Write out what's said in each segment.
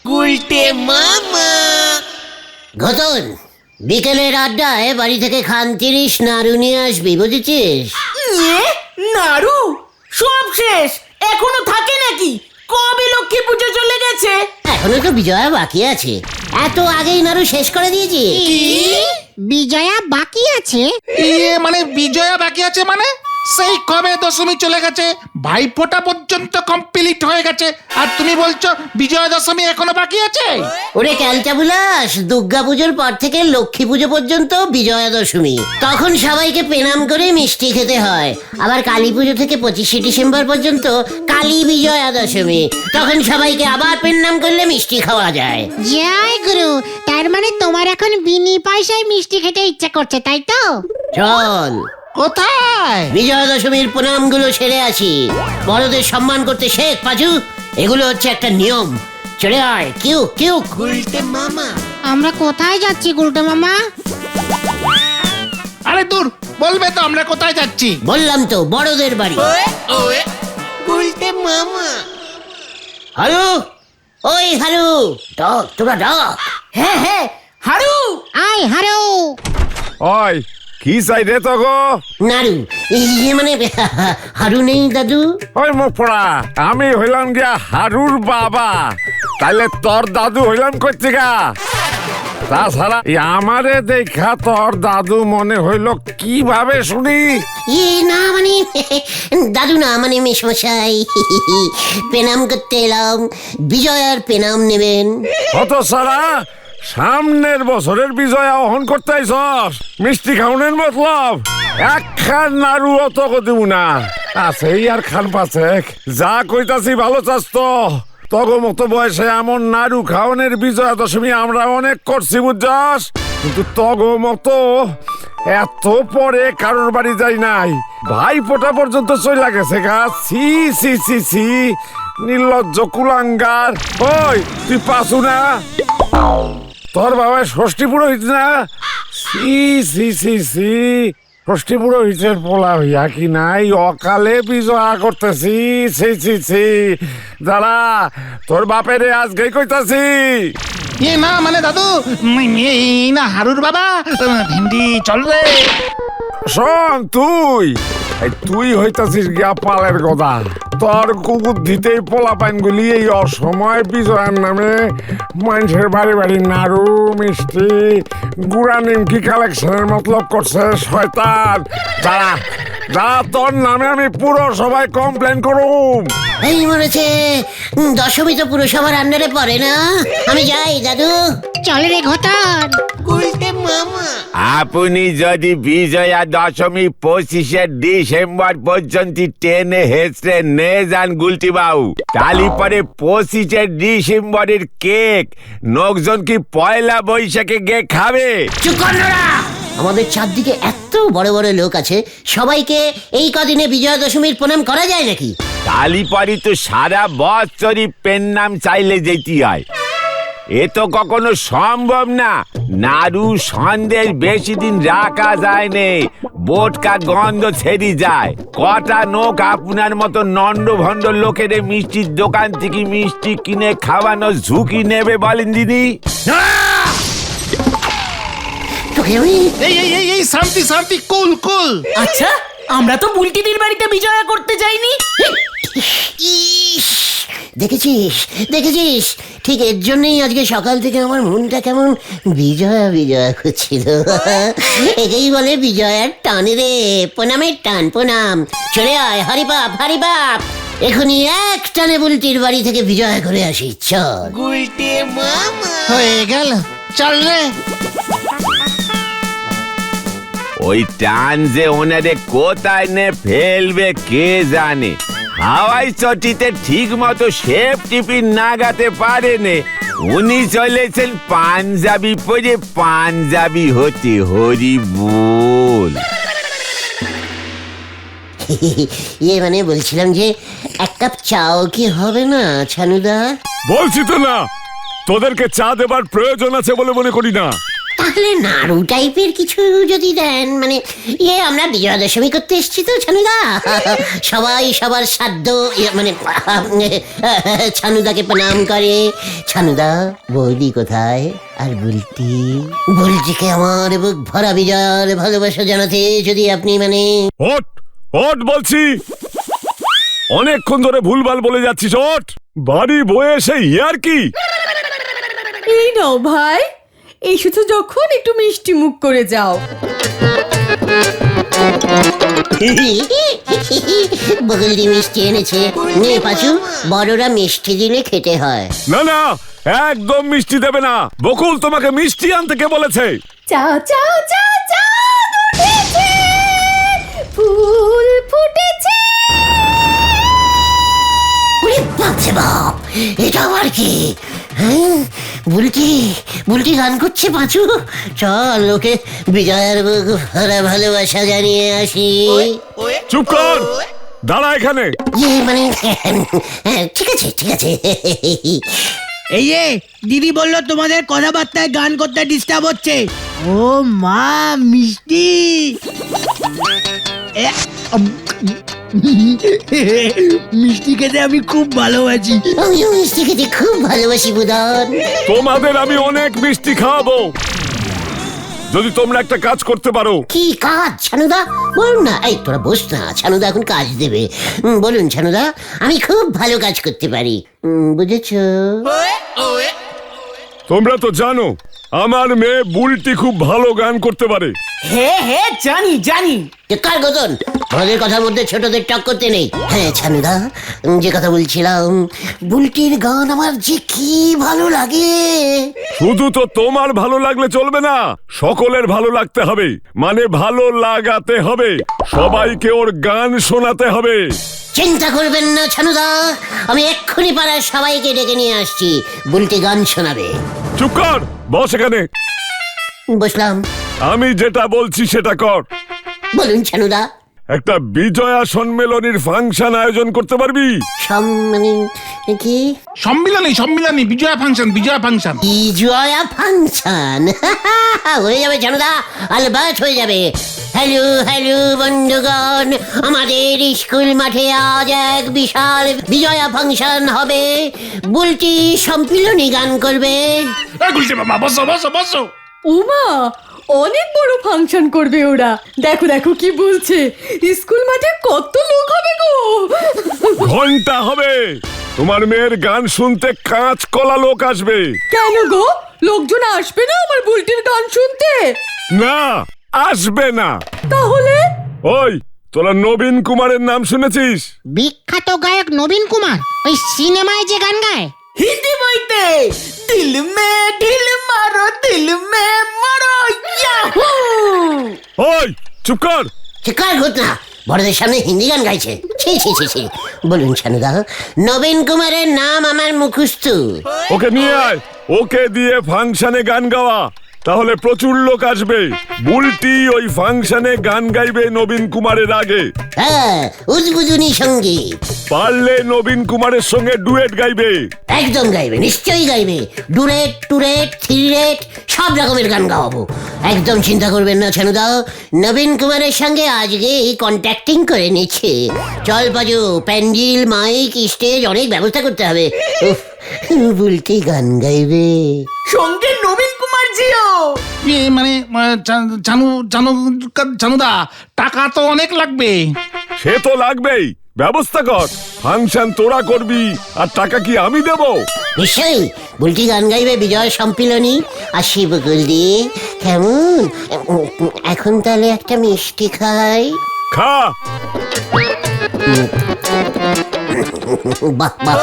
গুলটে মামা। ঘটন, বিকেলের আড্ডায় বাড়ি থেকে খান 30 নাড়ু নিয়ে আসবি, বুঝেছিস? নাড়ু সব শেষ, এখনো থাকে নাকি? কবে লক্ষ্মী পুজো চলে গেছে? এখনো তো বিজয়া বাকি আছে। এত আগেই নাড়ু শেষ করে দিয়েছি। বিজয়া বাকি আছে? মানে বিজয়া বাকি আছে মানে? সেই কবে দশমী চলে গেছে, ভাইফোঁটা পর্যন্ত কমপ্লিট হয়ে গেছে, আর তুমি বলছো বিজয়া দশমী এখনো বাকি আছে? ওরে ক্যালটা বুলাস, দুর্গা পুজোর পর থেকে লক্ষ্মী পুজো পর্যন্ত বিজয়া দশমী। তখন সবাইকে প্রণাম করে মিষ্টি খেতে হয়। আবার কালী পুজো থেকে 25শে ডিসেম্বর পর্যন্ত কালী বিজয়া দশমী। তখন সবাইকে আবার প্রণাম করলে মিষ্টি খাওয়া যায়। জয় গুরু, তার মানে তোমার এখন বিনি পয়সায় মিষ্টি খেতে ইচ্ছা করছে, তাই তো? চল কোথায়? বিজয়া দশমীর প্রণামগুলো সেরে আসি। বড়দের সম্মান করতে শেখ পাজু, এগুলো হচ্ছে একটা নিয়ম। চলে আয়, কিউ কিউ। গুলটে মামা। আমরা কোথায় যাচ্ছি গুলটে মামা? আরে দূর, বলবে তো আমরা কোথায় যাচ্ছি? বললাম তো, বড়দের বাড়ি। ওয়ে গুলটে মামা। হারু, ওই হারু, ডাক, তোরা ডাক। হ্যাঁ হ্যাঁ, হারু। আয় হারো। ওই কি চাই রে তো গো? নাড়ু, ইয়ে মানে হারু নেই দাদু? ওই মুখ পড়া, আমি হইলাম গিয়া হারুর বাবা, তাইলে তোর দাদু হইলাম করছে গা। তাছাড়া আমারে দেখা তোর দাদু মনে হইল কিভাবে শুনি? ইয়ে না মানে দাদু না, মানে মেশমশাই। প্রণাম করতে এলাম, বিজয়ার প্রণাম নেবেন। কত সারা সামনের বছরের বিজয় আহ্বান করতে আইছস, মিষ্টি খাওনের মতলব একখান নাড়ু অত দিব না। আছেই আর খান পাচেক, যা কইতাছি ভালো চাস তো। তগ মতো বয়সে এমন নাড়ু খাওনের বিজয়া দশমী আমরা অনেক করছি বুঝছস, কিন্তু তগ মতো এত পরে কারোর বাড়ি যাই নাই। ভাই ফোঁটা পর্যন্ত চলে গেছে গা। সি সি সি সি, নির্লজ্জ কুলাঙ্গার। ওই তুই পাসু না? তোর বাবা ষষ্ঠী পুরোহিত না? সি সি সি সি, ষষ্ঠী পুরোহিতের পোলা হইয়া কি নাই অকালে বিজয়া করতেছি। সি সি সি, দাঁড়া তোর বাপেরে আজকেই কইতাছি। না মানে দাদু, এই না হারুর বাবা। ভেন্ডি চল রে। শোন তুই হইতাছিস গিয়া পালের গদা। তোর কুবুদ্ধিতেই পোলা পাইনগুলি এই অসময় বিজয়ার নামে মানুষের বাড়ি বাড়ি নাড়ু মিষ্টি গুড়া নিমকি কালেকশনের মতলব করছে শয়তান। যা তোর নামে আমি পুরো সবাই কমপ্লেন করুম। এই মরেছে, দশমী তো পুরসভার আন্ডারে পড়ে না। আমি যাই দাদু। চলে রে ঘটন। গুলটে মামা। আপনি যদি বিজয়া দশমী 25শে ডিসেম্বর পর্যন্ত টেনে হেসড়ে নে যান গুলটি বাবু, তালি পরে 25শে ডিসেম্বরের কেক লোকজন কি পয়লা বৈশাখে গে খাবে? চুপ কর নোরা। আমাদের চারদিকে এত বড় বড় লোক আছে, সবাইকে এই কদিনে বিজয়া দশমীর প্রণাম করা যায় নাকি? তালি পরে তো সারা বছরই পেন নাম চাইলে যেতে হয়, এ তো কখনো সম্ভব না। নাড়ু সন্দেশ বেশি দিন রাখা যায় নে, বোটকা গন্ধ ছেড়ে যায়। কটা লোক আপনার মতো নন্ড ভণ্ড লোকের মিষ্টির দোকান থেকে মিষ্টি কিনে খাওয়ানোর ঝুঁকি নেবে বলেন দিদি? তোকে আমি এই শান্তি শান্তি, কুল কুল। আচ্ছা, আমরা তো বুলটিদির বাড়িতে বিজয়া করতে যাইনি। ইস, দেখেছিস, ঠিক এর জন্যই আজকে সকাল থেকে আমার মনটা কেমন বিজয়া বিজয়া করছিল। একেই বলে বিজয়ার টান রে, প্রণামের টান। প্রণাম, চলে আয় হরিবাপ হরিবাপ। এখনই এক টানে বুলটির বাড়ি থেকে বিজয়া করে আসি। চল। গুলটে মামা। হয়ে গেল, চল রে। ওই টান যে ওনারে কোথায় নে ফেলবে কে জানে। হাওয়াই চটিতে ঠিক মতো শেপ টিপি নাগাতে পারেনে, উনি চলেছেন পাঞ্জাবি পরে পাঞ্জাবি হতে। হরি বল। ইয়ে মানে বলছিলাম যে এক কাপ চাও কি হবে না ছানুদা? বলছি তো না, তোদেরকে চা দেবার প্রয়োজন আছে বলে মনে করি না। তাহলে নাড়ু টাইপের কিছু যদি দেন, মানে আমরা বিজয়া দশমী করতে এসেছি তো ছানুদা, সবাই সবার সাধ্য মানে ছানুদাকে প্রণাম করে। ছানুদা, বৌদি কোথায়? আর বুলটিকে আমার বুক ভরা বিজয়ার ভালোবাসা জানাতে যদি আপনি মানে ওঠ ওঠ বলছি, অনেকক্ষণ ধরে ভুলভাল বলে যাচ্ছিস। ওঠ, বাড়ি বয়ে এসে ইয়ার কি? এই নাও ভাই, এসেছো যখন একটু মিষ্টি মুখ করে যাও। বগলদি মিষ্টি এনেছে। নে পাচু, বড়রা মিষ্টি দিলে খেতে হয়। না না, একদম মিষ্টি দেবে না। বকুল তোমাকে মিষ্টি আনতে কে বলেছে? চাও চাও চাও চাঁদ উঠেছে, ফুল ফুটেছে। ওরে বাপরে বাপ, এটা আবার কি? হ্যাঁ, বুলটি গান করছে পাঁচু। চল ওকে বিজয়ের বুক ভরা ভালোবাসা জানিয়ে আসি। চুপ কর, দাঁড়া এখানে। মানে ঠিক আছে ঠিক আছে। এই যে দিদি বললো তোমাদের কথাবার্তায় গান করতে ডিস্টার্ব হচ্ছে। ও মা, মিষ্টি। মিষ্টি খেতে আমি খুব ভালোবাসি। আমিও মিষ্টি খেতে খুব ভালোবাসি বুদন। তোমাদের আমি অনেক মিষ্টি খাওয়াবো যদি তোমরা একটা কাজ করতে পারো। কি কাজ ছানুদা? বলুন না। এই তোরা বস না, ছানুদা এখন কাজ দেবে। বলুন ছানুদা, আমি খুব ভালো কাজ করতে পারি, বুঝেছো? তোমরা তো জানো আমার মেয়ে বুলটি খুব ভালো গান করতে পারে। হ্যাঁ হ্যাঁ, জানি জানি। কার গতন, আমাদের কথার মধ্যে ছোটদের টক করতে নেই। হ্যাঁ ছানুদা, যে কথা বলছিলাম, বুলটির গান আমার যে কি ভালো লাগে। শুধু তো তোমার ভালো লাগলে চলবে না, সকলের ভালো লাগতে হবে, মানে ভালো লাগাতে হবে, সবাইকে ওর গান শোনাতে হবে। চিন্তা করবেন না ছানুদা, আমি এক্ষুনি পাড়ার সবাইকে ডেকে নিয়ে আসছি, বুলটি গান শোনাবে। চুপ কর, বস এখানে। বসলাম। আমি যেটা বলছি সেটা কর। বলুন ছানুদা। একটা বিজয়া সম্মেলনীর ফাংশন আয়োজন করতে পারবি? মানে কি? সম্মিলনী, বিজয়া ফাংশন। বিজয়া ফাংশন হয়ে যাবে ছানুদা, আলবাত হয়ে যাবে। হ্যালো হ্যালো বন্ধুগণ, আমাদের স্কুল মাঠে আজ এক বিশাল বিজয়া ফাংশন হবে। বুলটি সম্মিলনী গান করবে। বসো। উমা, অনেক বড় ফাংশন করবে ওরা। দেখো দেখো কি বলছে, স্কুল মাঠে কত লোক হবে গো। ঘন্টা হবে। তোমার মেয়ের গান শুনতে কাঁচকলা লোক আসবে। কেন গো, লোকজন আসবে না আমার বুলটির গান শুনতে? না, আসবে না। তাহলে? ওই, তোরা নবীন কুমারের নাম শুনেছিস? বিখ্যাত গায়ক নবীন কুমার, ওই সিনেমায় যে গান গায়। হিন্দি বইতে দিল মে ঢিল মারো, দিল মে মারো, ইয়াহু! ওই চুপ কর। চিকার ঘটনা, বড়দের সামনে হিন্দি গান গাইছে। ছি ছি ছি ছি। বলুন ছানুদা, নবীন কুমারের নাম আমার মুখস্থ। ওকে নিয়ে আয়, ওকে দিয়ে ফাংশনে গান গাওয়া, তাহলে প্রচুর লোক আসবে। বুলটি ওই ফাংশনে গান গাইবে নবীন কুমারের আগে। হ্যাঁ, উদ্বোধনী সঙ্গীত। পারলে নবীন কুমারের সঙ্গে ডুয়েট গাইবে। একদম গাইবে, নিশ্চয়ই গাইবে। ডুরেট, টুরেট, থ্রিরেট, সব রকমের গান গাওয়াবো। একদম চিন্তা করবেন না ছানুদা, নবীন কুমারের সঙ্গে আজকে কন্ট্যাক্টিং করে নিচ্ছে। চল বাজু, প্যান্ডেল, মাইক, স্টেজ, অনেক ব্যবস্থা করতে হবে। উফ, বুলটি গান গাইবে। সঙ্গে নবীন কুমার জিও। মানে চানুদা, টাকা তো অনেক লাগবে। সে তো লাগবেই, ব্যবস্থা কর। ফাংশন তোরা করবি, আর টাকা কি আমি দেব? নিশ্চয়ই, বুলটি গান গাইবে বিজয় সম্মিলনী। আসি বকুল দিয়ে, কেমন? এখন তাহলে একটা মিষ্টি খাই। খা। বাহ বাহ,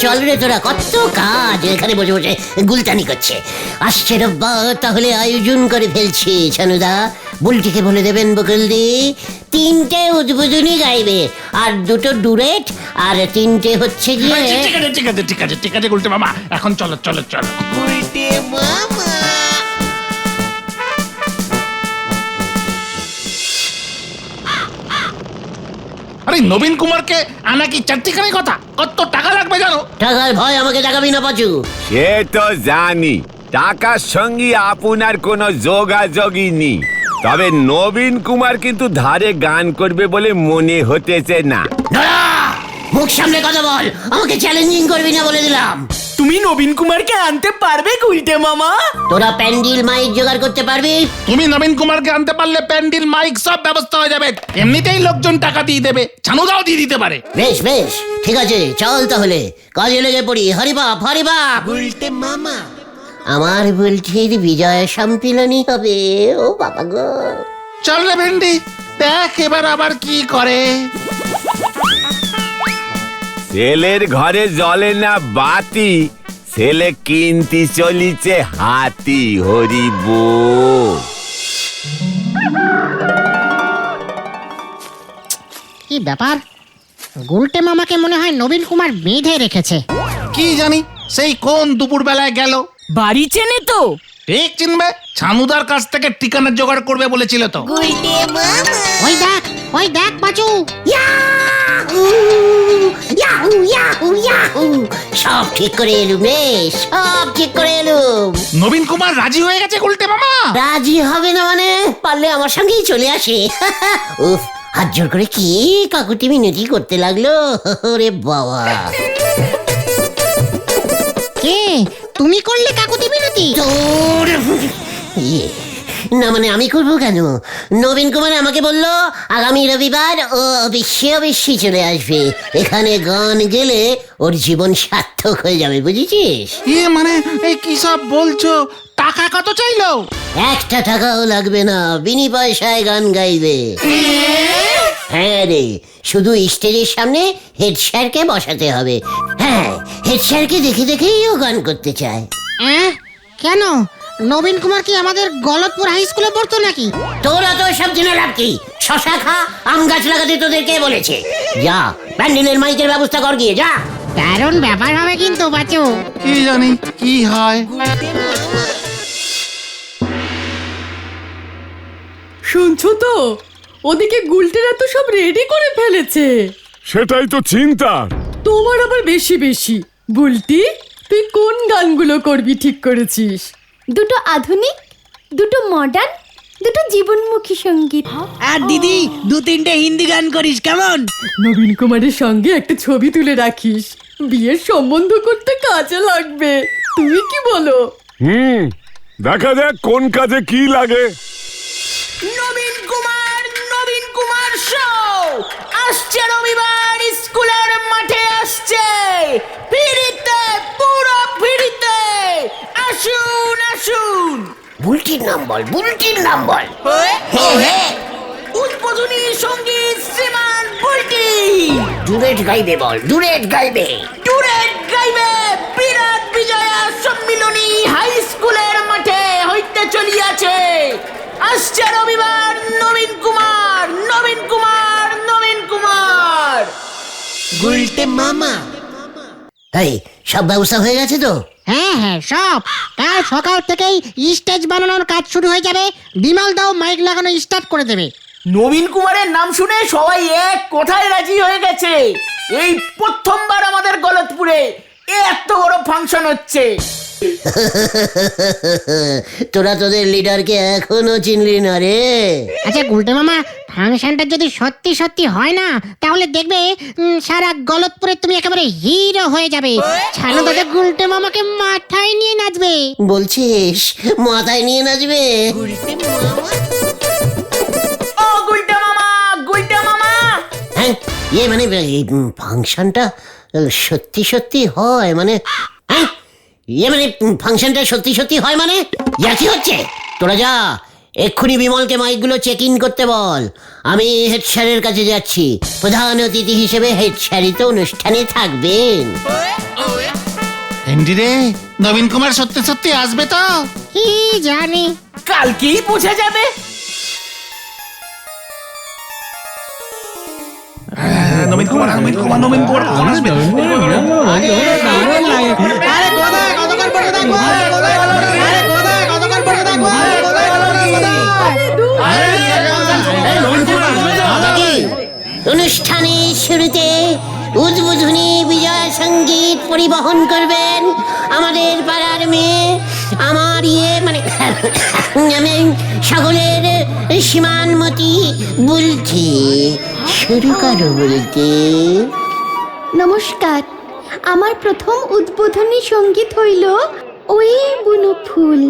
চল রে তোরা, কত কাজ এখানে বসে বসে গুলটানি করছে। আসছে রোববার, তাহলে আয়োজন করে ফেলছি ছানুদা। বুলটিকে বলে দেবেন বকুল দি 3টে উদ্বোধনী গাইবে, আর 2টো ডুরেট, আর 3টে হচ্ছে গিয়ে। ঠিক আছে গুলটে মামা, এখন চলো। আরে নবীন কুমারকে আনা কি চারটিখানি কথা? কত টাকা লাগবে জানো? টাকার ভয় আমাকে টাকাবি না পাচু। সে তো জানি, টাকার সঙ্গে আপনার কোনো যোগাযোগই নেই। তবে নবীন কুমার কিন্তু ধারে গান করবে বলে মনে হতেছে না। নড়া! মুখ সামনে কথা বল, আমাকে চ্যালেঞ্জিং করবি না বলে দিলাম। তুমি নবীন কুমারকে আনতে পারবে গুলটে মামা? তোরা প্যান্ডেল মাইক জোগাড় করতে পারবি? তুমি নবীন কুমারকে আনতে পারলে প্যান্ডেল মাইক সব ব্যবস্থা হয়ে যাবে। এমনিতেই লোকজন টাকা দিয়ে দেবে, ছানুদাও দিয়ে দিতে পারে। বেশ বেশ, ঠিক আছে, চল তাহলে কাজে লেগে পড়ি। হরিবাপ হরিবাপ। উল্টে মামা, আমার বুলটির বিজয় সম্মিলনী হবে। ও বাবা গো! চল রে ভেন্ডি, দেখ এবার আবার কি করে। ছেলের ঘরে জ্বলে না বাতি, ছেলে কিনতে চলিছে হাতি। হরি বল। কি ব্যাপার, গুলটে মামাকে মনে হয় নবীন কুমার বেঁধে রেখেছে। কি জানি সেই কোন দুপুর বেলায় গেল। বাড়ি চেনে তো? ঠিক চিনবে, ছানুদার কাছ থেকে ঠিকানা জোগাড় করবে বলেছিল তো। ওই দেখ বাচু, ইয়াহু! Yahoo, Yahoo, Yahoo! সব ঠিক করে এলুম রে, সব ঠিক করে এলুম। নবীন কুমার রাজি হয়ে গেছে গুলটে মামা। রাজি হবে না মানে? পারলে আমার সঙ্গেই চলে আসে। উফ, হাত জোর করে কি কাকুতি মিনতি করতে লাগলো। ওরে বাবা! কে তুমি করলে কাকুতি মিনতি? তোর ইয়ে, না মানে আমি করবো কেন? নবীন কুমার আমাকে বললো আগামী রবিবার ও অবশ্যই চলে আসবে। এখানে গান গেলে ওর জীবন সার্থক হয়ে যাবে, বুঝেছিস? মানে এই কি সব বলছো? টাকা কত চাইলো? একটা টাকাও লাগবে না, বিনি পয়সায় গান গাইবে। হ্যাঁ রে, শুধু স্টেজের সামনে হেড স্যারকে বসাতে হবে। হ্যাঁ, হেড স্যারকে দেখে দেখেই ও গান করতে চায়। কেন, নবীন কুমার কি আমাদের গলতপুর হাই স্কুলে পড়তো নাকি? তোরা তো সব জেনে লাভ কি? শশা খা, আম গাছ লাগাতে তোদের কে বলেছে? যা, প্যান্ডেলের মাইকের ব্যবস্থা কর গিয়ে, যা। দারুণ ব্যাপার হবে কিন্তু বাচু। কি জানি কি হয়। শুনছো তো, ওদিকে গুলটেরা তো সব রেডি করে ফেলেছে। সেটাই তো চিন্তার। তোমার আবার বেশি বেশি। বুলটি, তুই কোন গানগুলো করবি ঠিক করেছিস? দুটো আধুনিক, দুটো মডার্ন, দুটো জীবনমুখী সঙ্গীত। আর দিদি 2-3টে হিন্দি গান করিস কেমন? নবীন কুমারের সঙ্গে একটা ছবি তুলে রাখিস, বিয়ের সম্বন্ধ করতে কাজে লাগবে। তুমি কি বলো? দেখা যাক কোন কাজে কি লাগে। নবীন কুমার শো আসছে রবিবার, স্কুলের মাঠে আসছে। ফিরিতে, পুরো ফিরিতে। আসুন আসুন। বুলটির নাম বল, বুলটির নাম বল। উদ্বোধনী সঙ্গীত শ্রীমান বুলটি। ডুয়েট গাইবে বল, ডুয়েট গাইবে। টুরেট গাইবে। বিরাট বিজয়া সম্মিলনী হাই স্কুলের মাঠে হইতে চলিয়াছে। আসছে রবিবার নবীন কুমার, নবীন কুমার, নবীন কুমার। গুলটে মামা। এই সব ব্যবস্থা হয়ে গেছে তো? হ্যাঁ, সব। কাল সকাল থেকেই স্টেজ বানানোর কাজ শুরু হয়ে যাবে। বিমল দাও মাইক লাগানো স্টার্ট করে দেবে। নবীন কুমারের নাম শুনে সবাই এক কথায় রাজি হয়ে গেছে। এই প্রথমবার আমাদের গলতপুরে এত বড় ফাংশন হচ্ছে। তোরা তোদের লিডারকে এখনো চিনলি না রে। আচ্ছা গুলটে মামা, ফাংশনটা যদি সত্যি সত্যি হয় না, তাহলে দেখবে সারা গলতপুরে তুমি একেবারে হিরো হয়ে যাবে। ছানো দাদা গুলটে মামাকে মাথায় নিয়ে নাচবে। বলছিস মাথায় নিয়ে নাচবে? ও গুলটা মামা, গুলটা মামা। হ্যাঁ, মানে এই ফাংশনটা সত্যি সত্যি হয় মানে? হ্যাঁ, মানে ফাংশনটা সত্যি সত্যি হয় মানে? কি হচ্ছে? তোরা যা, এক্ষুনি বিমলকে মাইকগুলো চেক ইন করতে বল। আমি হেড স্যারের কাছে যাচ্ছি। প্রধান অতিথি হিসেবে হেড স্যারই তো অনুষ্ঠানে থাকবেন। ভেন্ডি রে, নবীন কুমার সত্যি সত্যি আসবে তো? কি জানি। কালকেই বোঝা যাবে। নবীন কুমার কখন আসবে? আরে কোথায় কতক্ষণ পরে দেখবো? অনুষ্ঠানের শুরুতে উদ্বোধনী বিজয় সঙ্গীত পরিবহন করবেন আমাদের পাড়ার মেয়ে আমার মানে আমি সকলের সীমানমতি বলছি, শুরু করো বলতে। নমস্কার, আমার প্রথম উদ্বোধনী সঙ্গীত হইল ওই বুনো ফুল।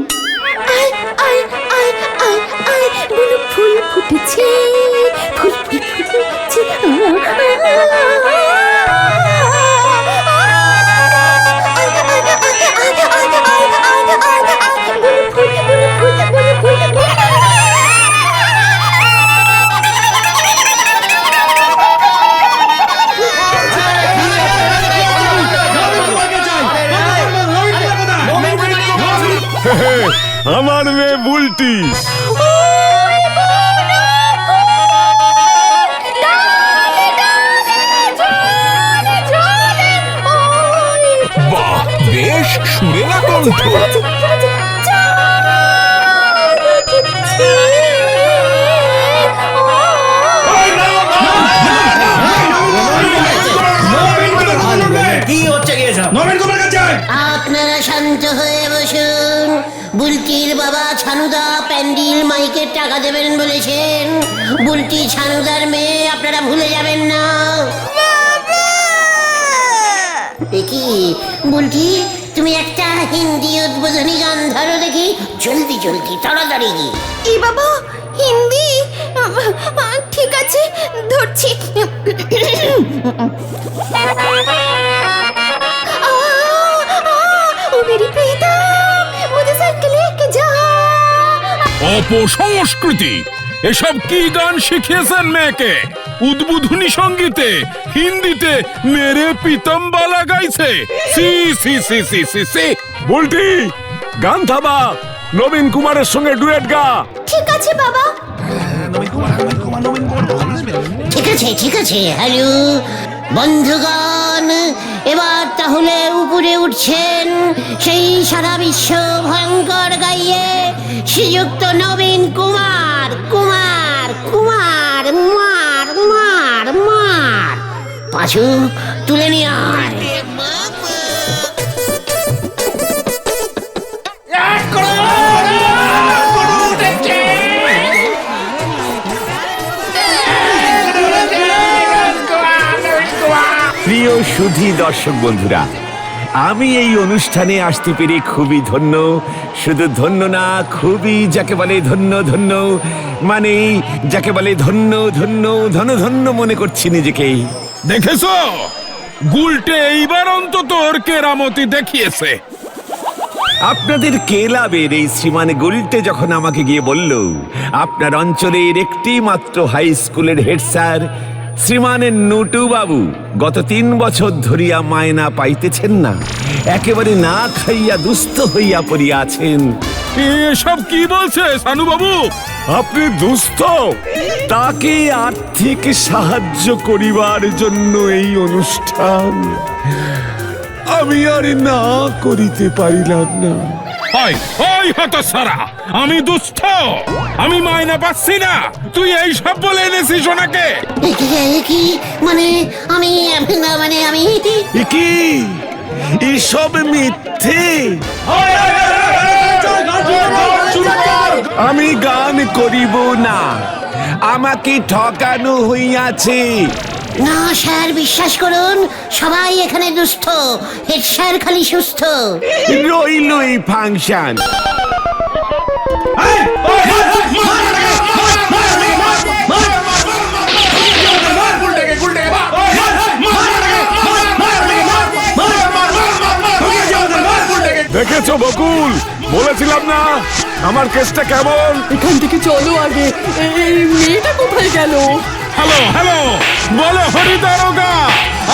আয় আয় আয় আয় আয় বুনো ফুল ফুটেছে, ফুল ফুল ফুটেছে। আমার মেয়ে বুলটি। বাহ, বেশ সুরে না কণ্ঠ। আপনারা শান্ত হয়ে বসুন। বুলটির বাবা ছানুদা প্যান্ডিল মাইকের টাকা দেবেন বলেছেন। বুলটি ছানুদার মেয়ে, আপনারা ভুলে যাবেন না। দেখি বুলটি, তুমি একটা হিন্দি উদ্বোধনী গান ধরো দেখি, জলদি জলদি তাড়াতাড়ি। এ বাবা, হিন্দি? ঠিক আছে, ধরছি। ও মেরি প্রিয়তম, মুঝে সাথ লেকে যা। অপসংস্কৃতি! এসব কি গান শিখিয়েছেন মেয়েকে? উদ্বোধনী সঙ্গীতে হিন্দিতে মেরে পিতম্বালা গাইছে। সি সি সি সি সি সি। বুলটি, গান থামা, নবীন কুমারের সঙ্গে ডুয়েট গা। ঠিক আছে বাবা। ঠিক আছে ঠিক আছে। হ্যালো বন্ধুগণ, এবার তাহলে উপরে উঠছেন সেই সারা বিশ্ব ভয়ঙ্কর গাইয়ে শ্রীযুক্ত নবীন কুমার। কুমার কুমার মার মার মার। পাশু তুলে নিয়ে আয়। প্রিয় সুধী দর্শক বন্ধুরা, আমি এই অনুষ্ঠানে আসতে পেরে খুবই ধন্য। শুধু ধন্য না, খুবই যাকে বলে ধন্য ধন্য, মানে যাকে বলে ধন্য ধন্য ধন্য ধন্য মনে করছি নিজেকে। দেখেছো, গুলটে এইবার অন্তত ওর কেরামতি দেখিয়েছে। আপনাদের ক্লাবের এই শ্রীমান গুলটে যখন আমাকে গিয়ে বলল আপনার অঞ্চলের একটি মাত্র হাই স্কুলের হেড স্যার শ্রীমানের নুটু বাবু গত 3 বছর ধরিয়া মায়না পাইতেছেন না, একেবারে না খাইয়া দুস্থ হইয়া পড়িয়াছেন। এসব কি বলছে সানু বাবু? আপনি দুস্থ, তাকে আর্থিক সাহায্য করিবার জন্য এই অনুষ্ঠান। আমি আর না করিতে পারিলাম না। ওই হতছাড়া, আমি দুস্থ, আমি মায়না পাচ্ছি না, তুই এই সব বলে এনেছিস ওনাকে? কি মানে আমি না, মানে আমি কি এসব মিথ্যে? আমি গান করিব না, আমাকে ঠকানো হইয়াছে। না স্যার, বিশ্বাস করুন, সবাই এখানে দুস্থ, হেড স্যার খালি সুস্থ। রইল এই ফাংশন। দেখেছো বকুল, বলেছিলাম না আমার কেসটা কেমন। এখান থেকে চলো আগে, এই মেয়েটা কোথায় গেল? হ্যালো হ্যালো, বলো হরিদারোগা,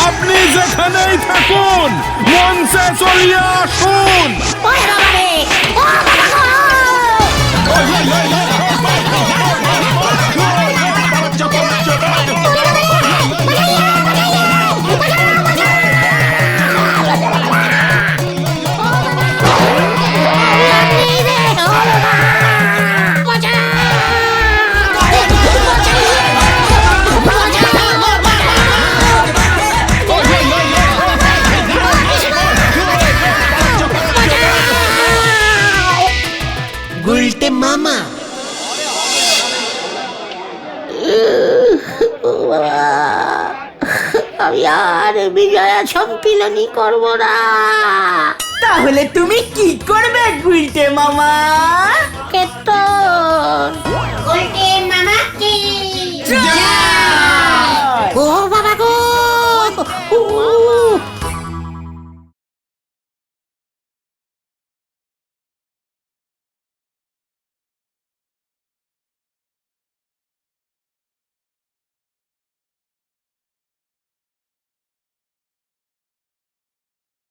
আপনি যেখানেই থাকুন মঞ্চে চলিয়া আসুন। বিজয়া সম্পিলনী করব না। তাহলে তুমি কি করবে গুলটে মামা? কেতন